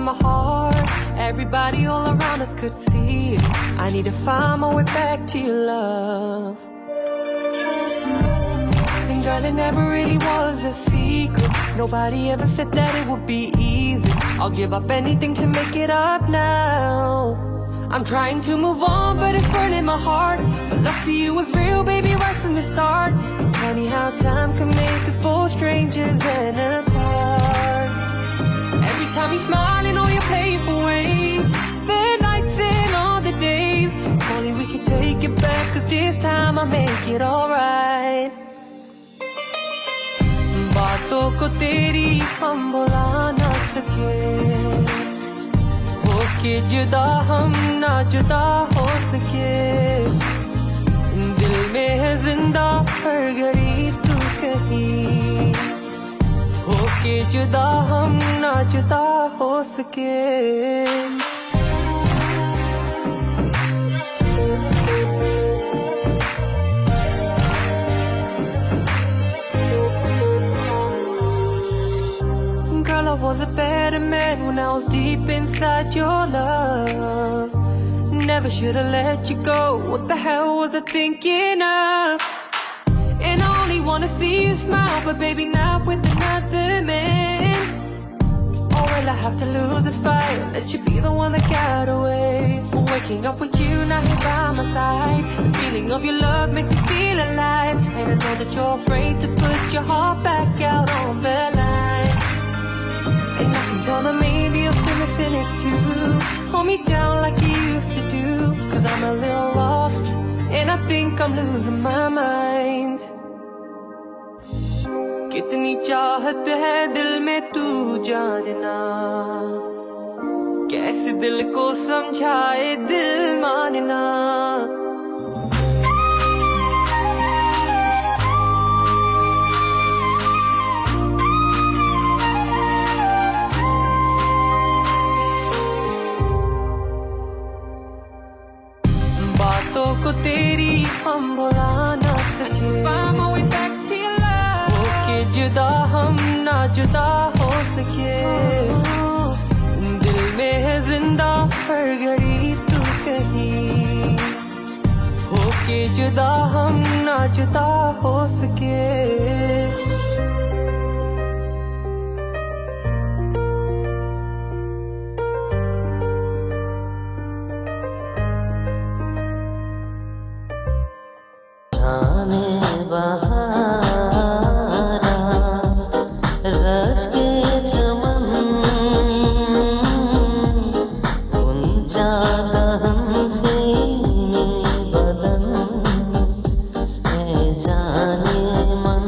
my heart. Everybody all around us could see it. I need to find my way back to your love. And girl, it never really was a secret. Nobody ever said that it would be easy. I'll give up anything to make it up now. I'm trying to move on, but it's burning my heart. But love for you was real, baby, right from the start. It's funny how time can make us both strangers and apart. Every time you smile in all your playful ways, the nights and all the days. If only we could take it back, 'cause this time I'll make it alright. बातों को तेरी हम भुला ना सके, होके जुदा हम ना जुदा हो सके. दिल में है जिंदा हर घड़ी तू कहीं, होके जुदा हम ना जुदा हो सके. Girl, I was a better man when I was deep inside your love. Never should've let you go. What the hell was I thinking of? And I only wanna see you smile, but baby, not with another man. Oh well, I have to lose this fight, let you be the one that got away. Waking up with you now here by my side, the feeling of your love makes me feel alive. And I know that you're afraid to put your heart back out on the line. And I can tell that maybe you're still missing it too. Hold me down like you used to do, 'cause I'm a little lost, and I think I'm losing my mind. कितनी चाहत है दिल में तू जानना, कैसे दिल को समझाए दिल मानना. बातों को तेरी हम भुला ना सके, होके जुदा हम ना जुदा हो सके. दिल में है जिंदा हर घड़ी तू कहीं, होके जुदा हम ना जुदा हो सके. जाने मन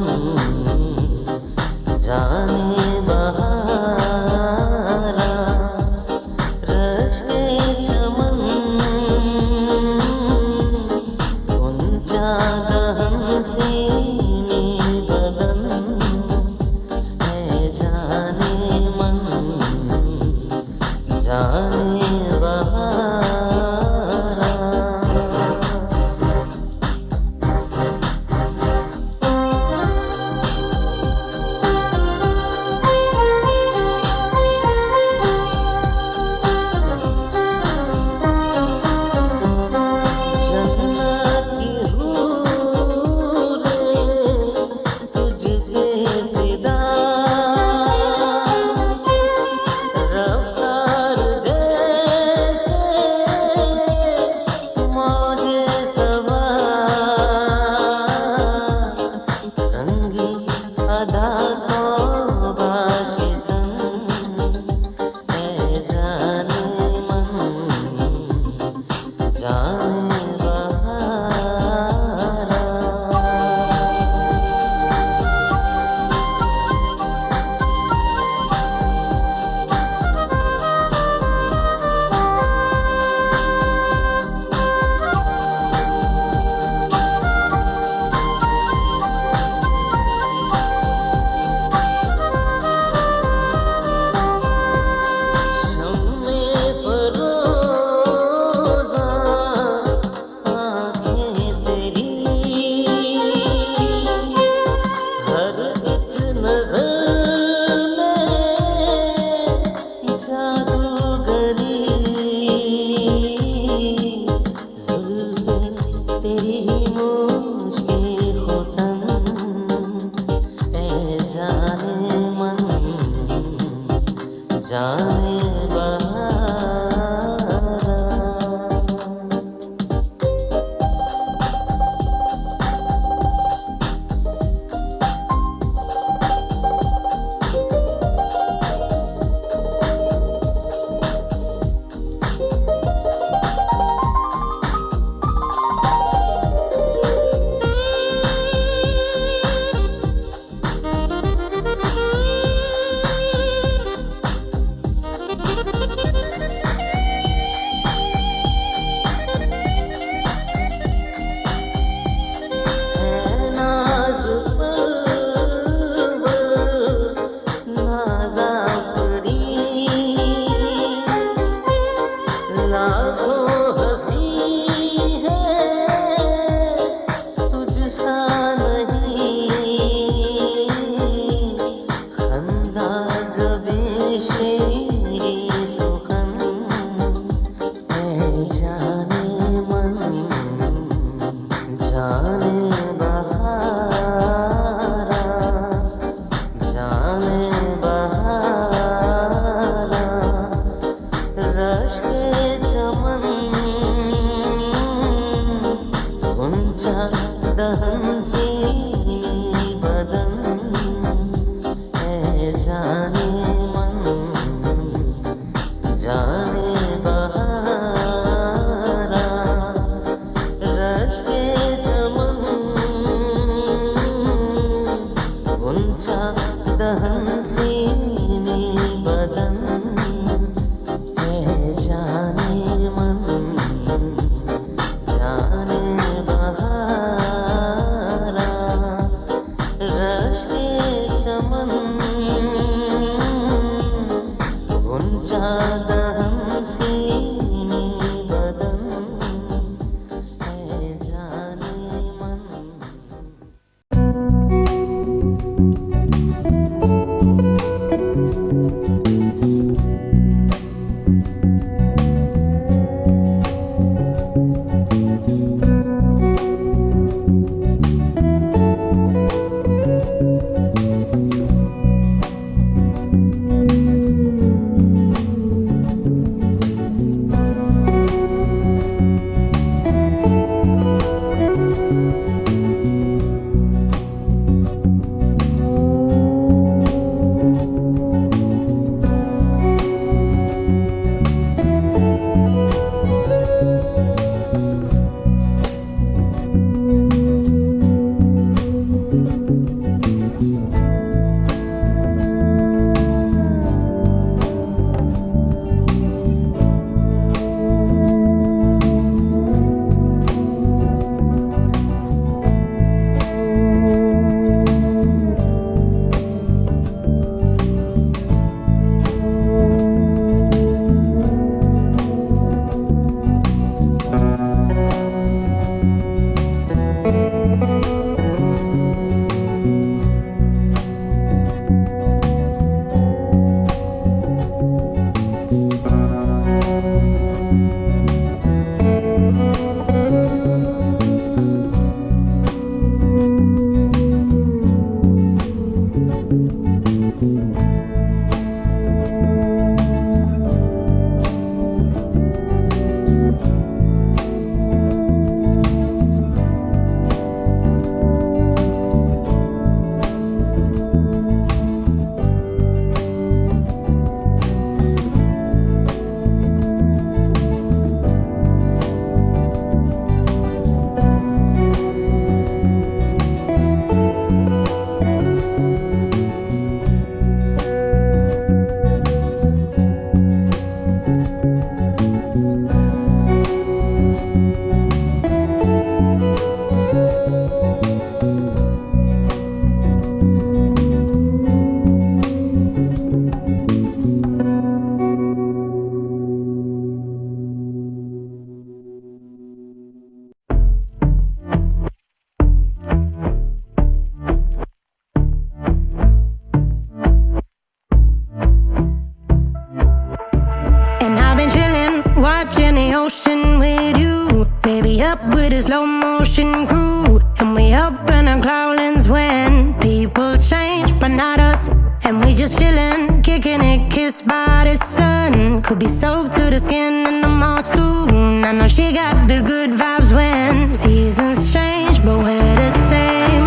up with a slow motion crew, and we up in our clouds when people change, but not us. And we just chillin', taking it, kissed by the sun. Could be soaked to the skin in the mall soon. I know she got the good vibes when seasons change, but we're the same.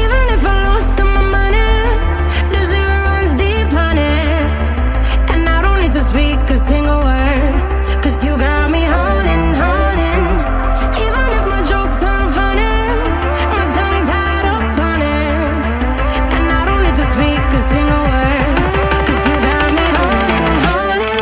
Even if I lost all my money, the zero runs deep, honey. And I don't need to speak a single word, 'cause you got me haunting, haunting. Even if my jokes aren't funny, my tongue tied up on it. And I don't need to speak a single word, 'cause you got me haunting, haunting.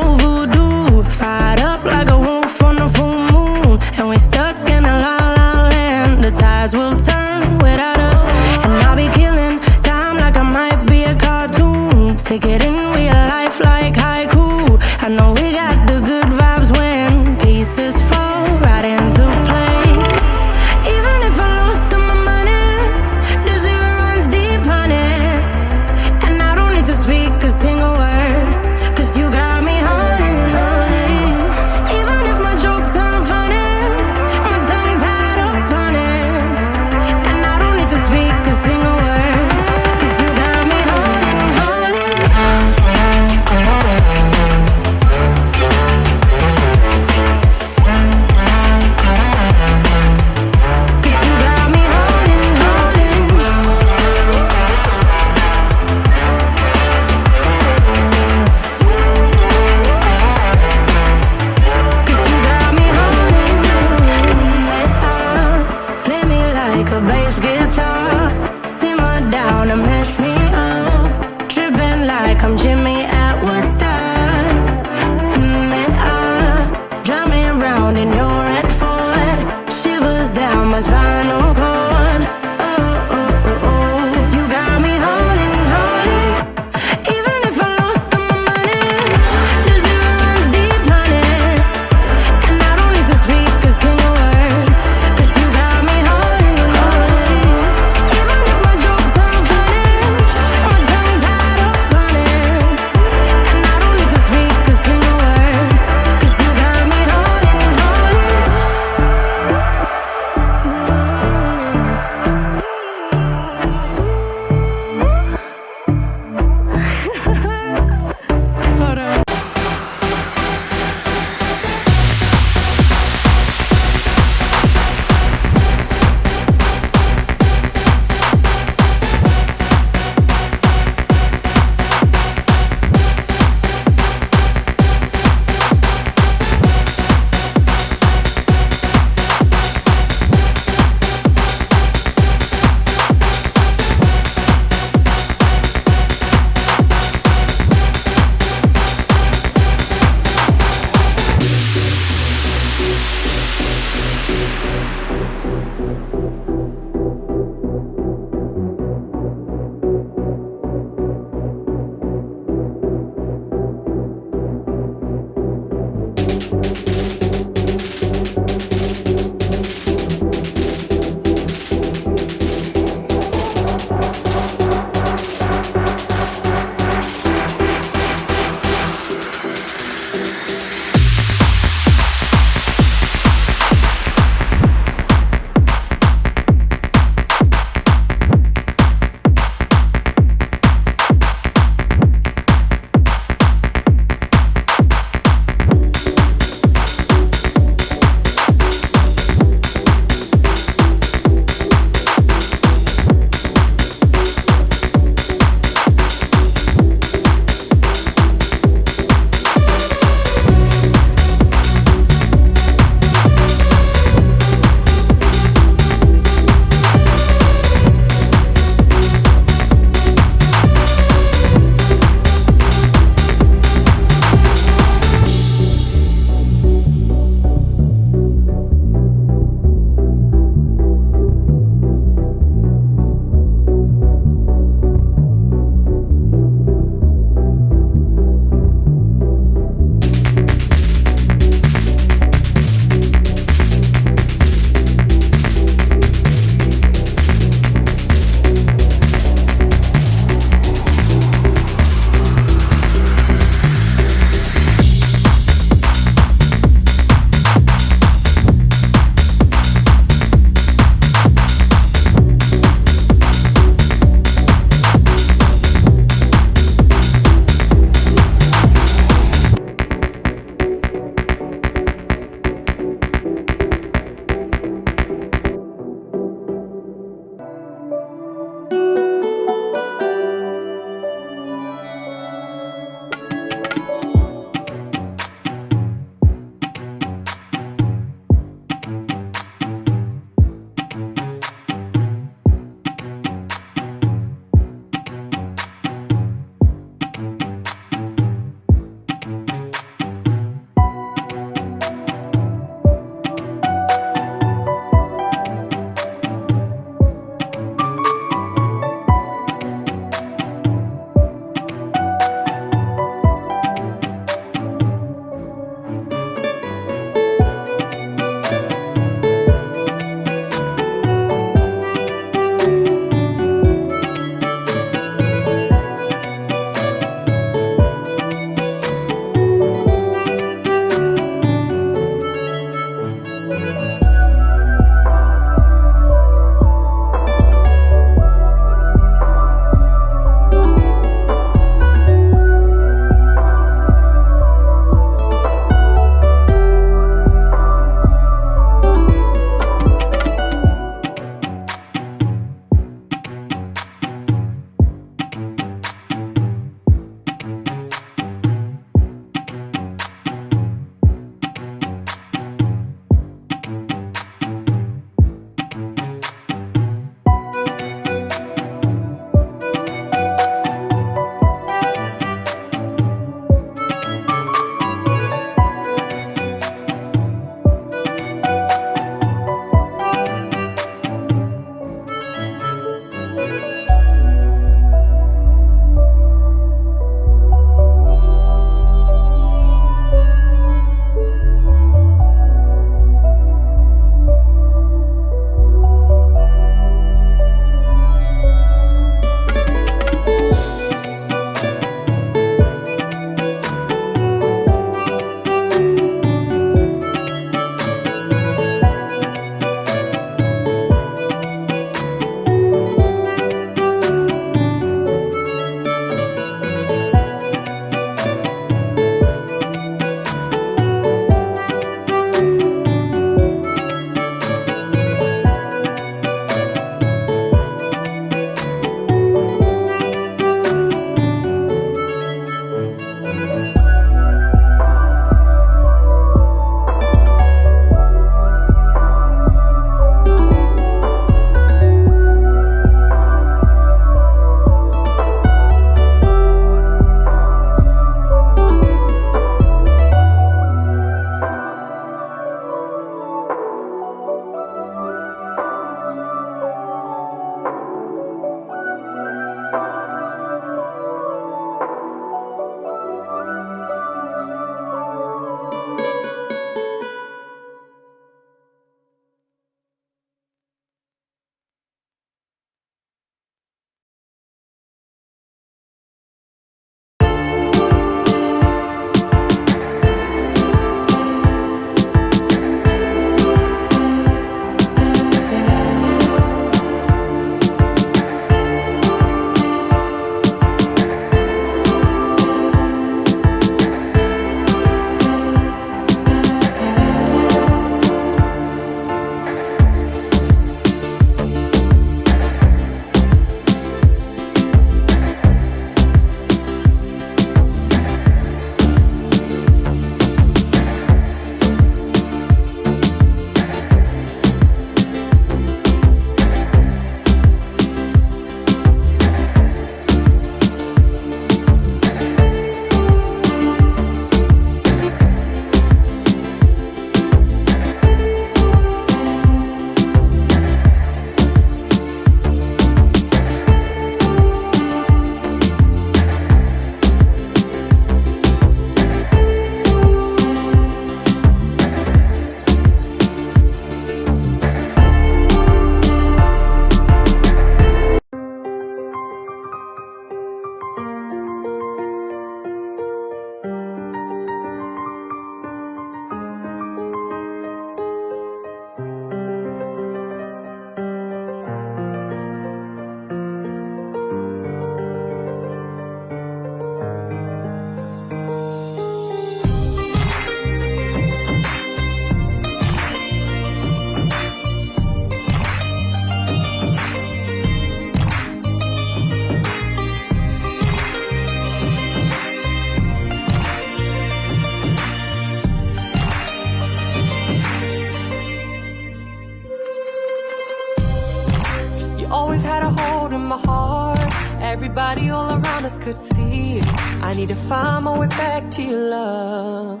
everybody all around us could see it. I need to find my way back to your love.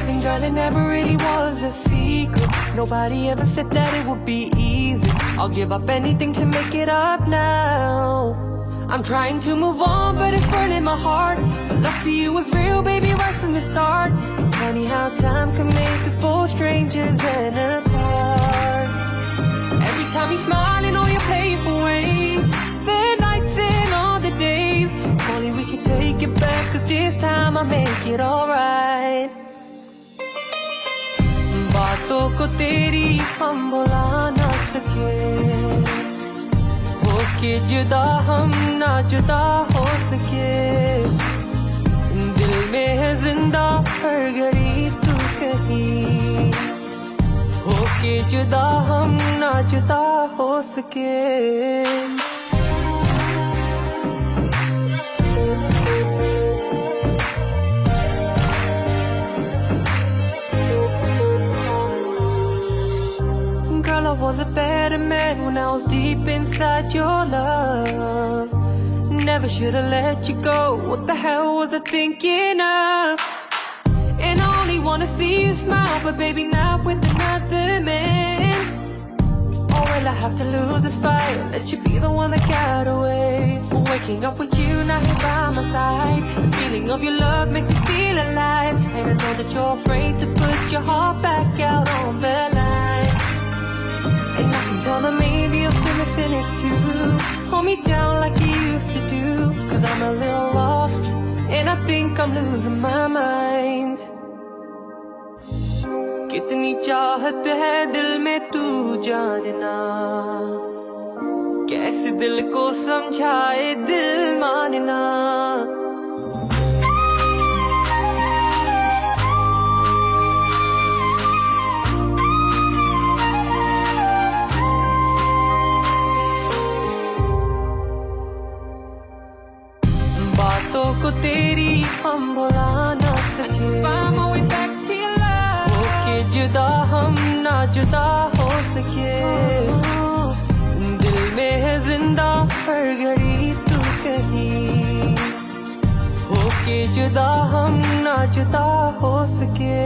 And girl, it never really was a secret. Nobody ever said that it would be easy. I'll give up anything to make it up now. I'm trying to move on, but it's burning my heart. But love for you was real, baby, right from the start. It's funny how time can make us both strangers and apart. Every time you smile in all your playful ways, the nights and all the days. If only we could take it back, 'cause this time I'll make it alright. बातों को तेरी हम भुला ना सके, होके जुदा हम ना जुदा हो सके. दिल में है जिंदा हर घड़ी तू कहीं, होके जुदा हम ना जुदा हो सके. Girl, I was a better man when I was deep inside your love. Never should've let you go. What the hell was I thinking of? And I only wanna see you smile, but baby, not with another man. Oh, well, I have to lose this fight, let you be the one that got away. Waking up with you, now here by my side. The feeling of your love makes me feel alive. And I know that you're afraid to put your heart back out on the line. And I can tell that maybe you're still missing it too. Hold me down like you used to do, 'cause I'm a little lost, and I think I'm losing my mind. कितनी चाहत है दिल में तू जानना, कैसे दिल को समझाए दिल मानना. बातों को तेरी हम भुला ना सके, होके जुदा हम ना जुदा हो सके. दिल में है जिंदा हर घड़ी तू कहीं, होके जुदा हम ना जुदा हो सके.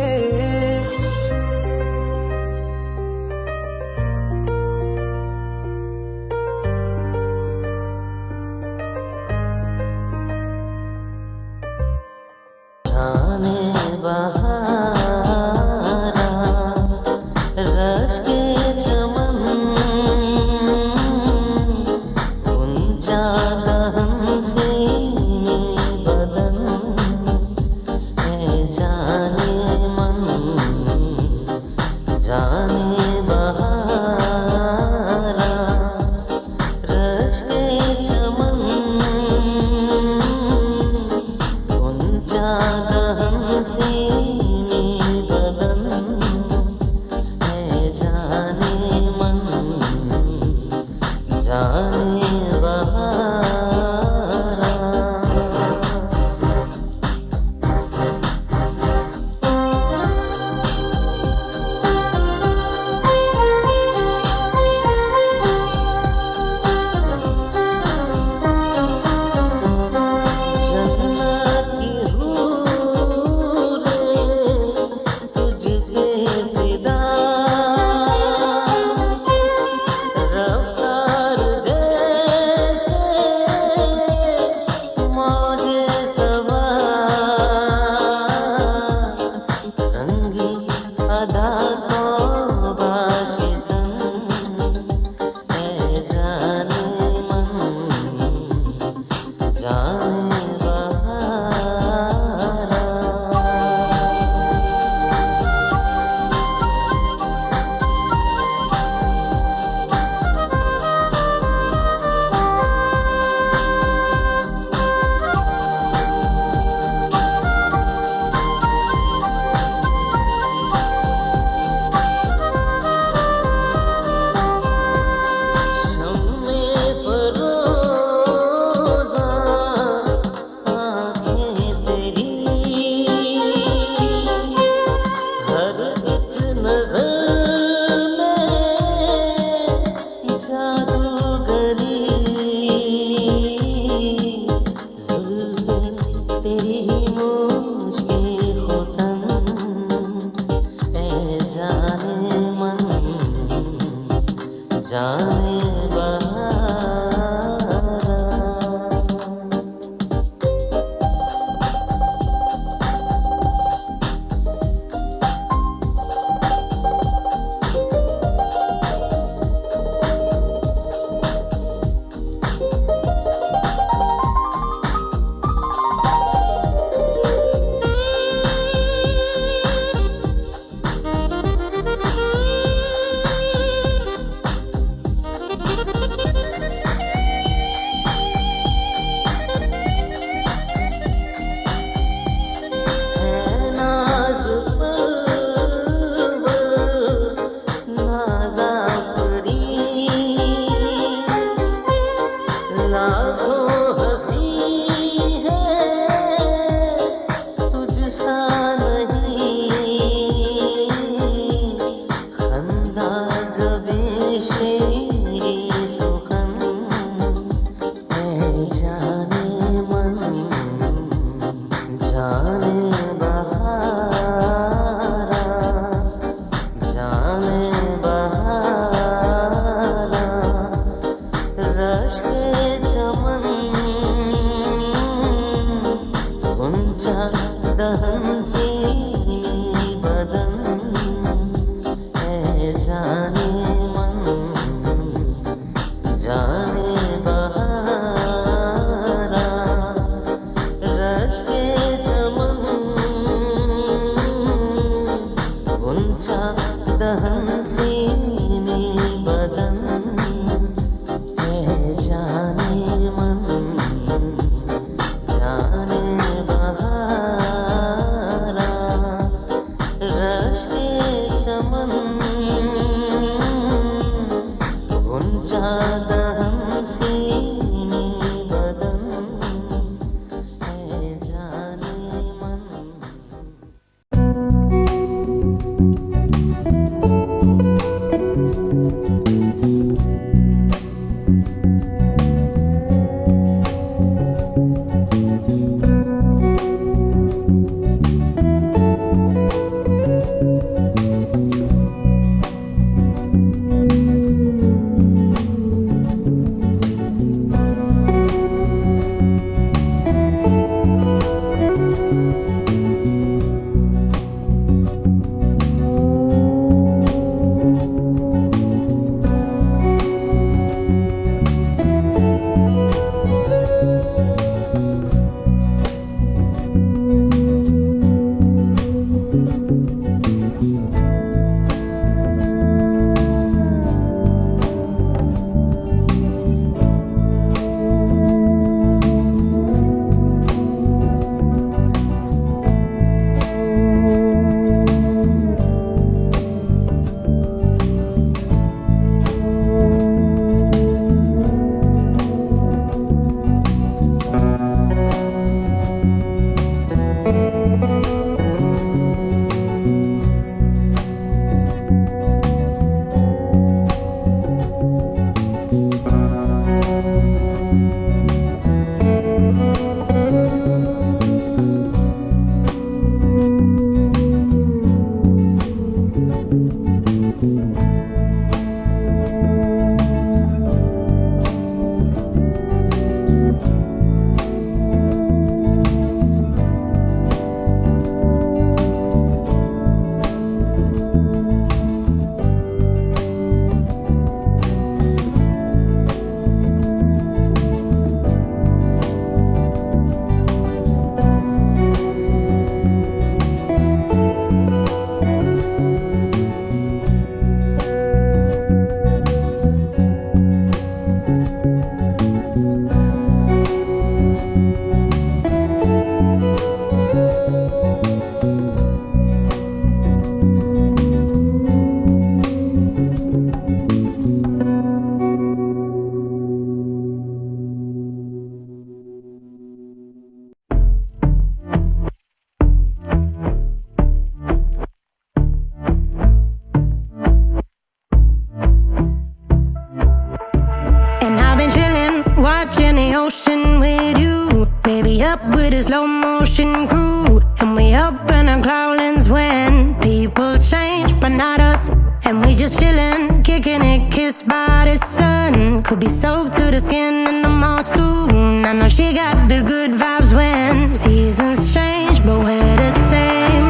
up with a slow motion crew, and we up in our cloudlands when people change, but not us. And we just chillin', kicking it, kissed by the sun. Could be soaked to the skin in the mall soon. I know she got the good vibes when seasons change, but we're the same.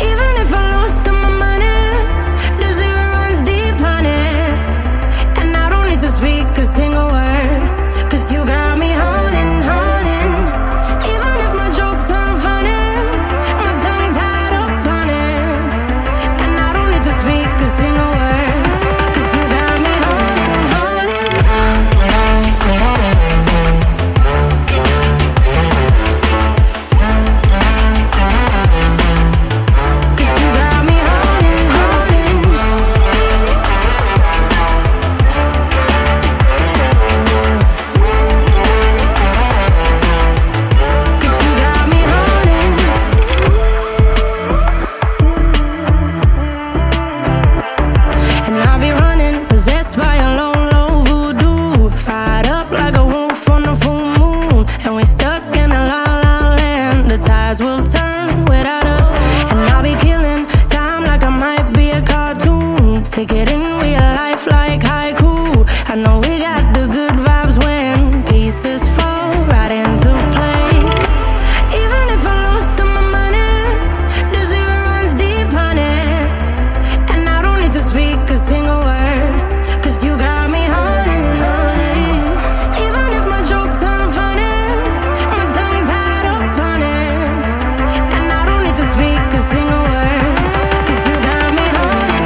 Even if I lost all my money, the zero runs deep, honey. And I don't need to speak a single word, 'cause you got me holding, holding. Even if my jokes aren't funny, my tongue tied up on it. And I don't need to speak a single word, 'cause you got me holding, holding. turn without us. And I'll be killing time like I might be a cartoon. Take it in real life like haiku. I know we got the good vibes when pieces fall right into place. Even if I lost all my money, the zero runs deep, honey. And I don't need to speak a single word, 'cause you got me holding on. Even if my jokes aren't funny, my tongue tied up on it. And I don't need to speak a single word, 'cause you got me holding.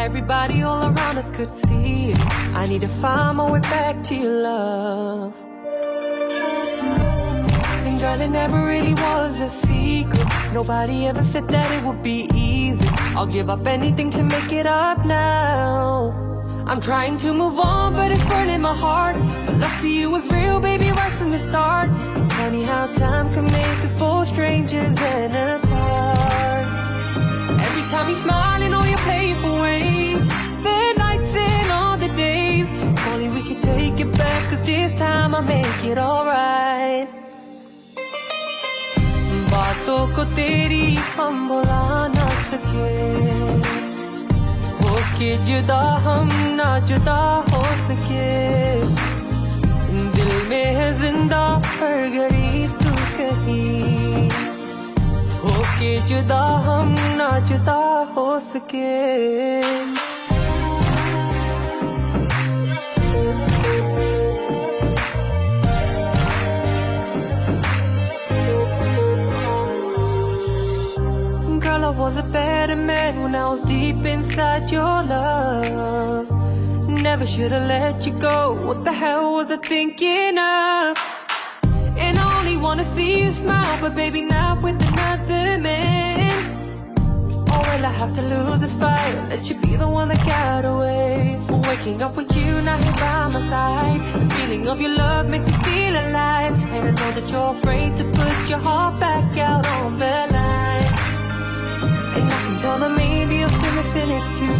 everybody all around us could see it. I need to find my way back to your love. And girl, it never really was a secret. Nobody ever said that it would be easy. I'll give up anything to make it up now. I'm trying to move on, but it's burning my heart. But love for you was real, baby, right from the start. It's funny how time can make us both strangers and apart. Every time you smile in all your playful ways, the nights and all the days. If only we could take it back, 'cause this time I'll make it alright. बातों को तेरी हम भुला ना सके, होके जुदा हम ना जुदा हो सके. दिल में है जिंदा हर घड़ी तू कहीं, होके जुदा हम ना जुदा हो सके. Girl, I was a better man when I was deep inside your love. Never should've let you go. What the hell was I thinking of? And I only wanna see you smile, but baby, not with another man. Oh, well, I have to lose this fight, let you be the one that got away. Waking up with you, not here by my side. The feeling of your love makes me feel alive. And I know that you're afraid to put your heart back out on the line. And I can tell that maybe you're still missing it too.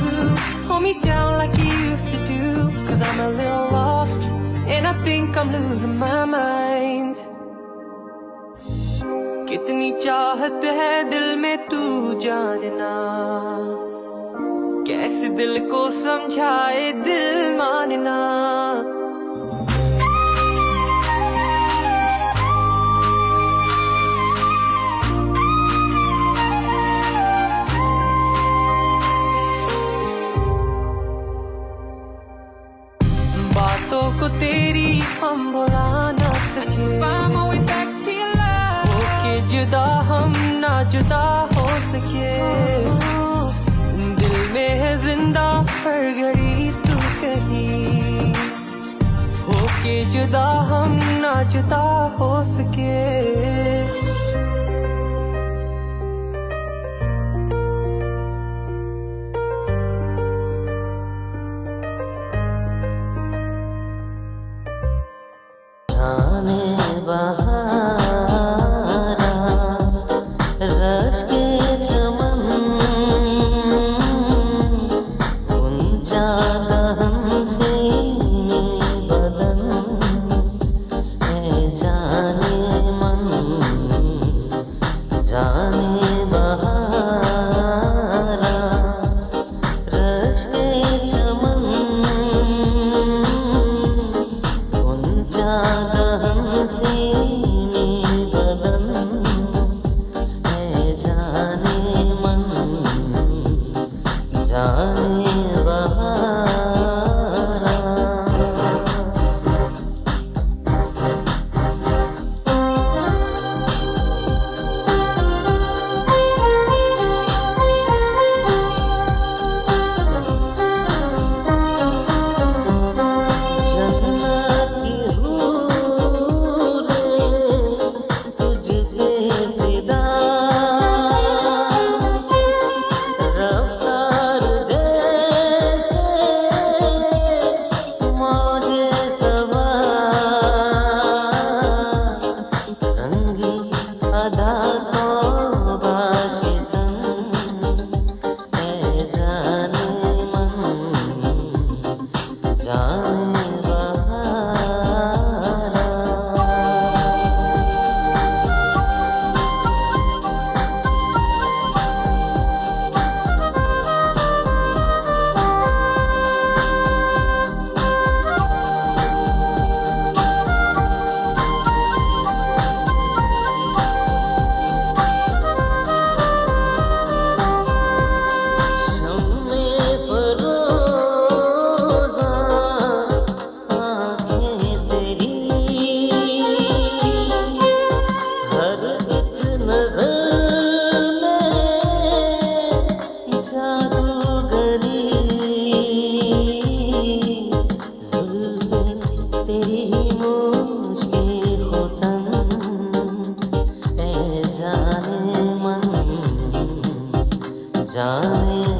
Hold me down like you used to do, 'cause I'm a little lost, and I think I'm losing my mind. कितनी चाहत है दिल में तू जानना, कैसे दिल को समझाए दिल मानना. बातों को तेरी हम भुला ना सके, होके जुदा हम ना जुदा हो सके. दिल में है जिंदा हर घड़ी तू कहीं, होके जुदा हम ना जुदा हो सके. जाने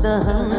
दहन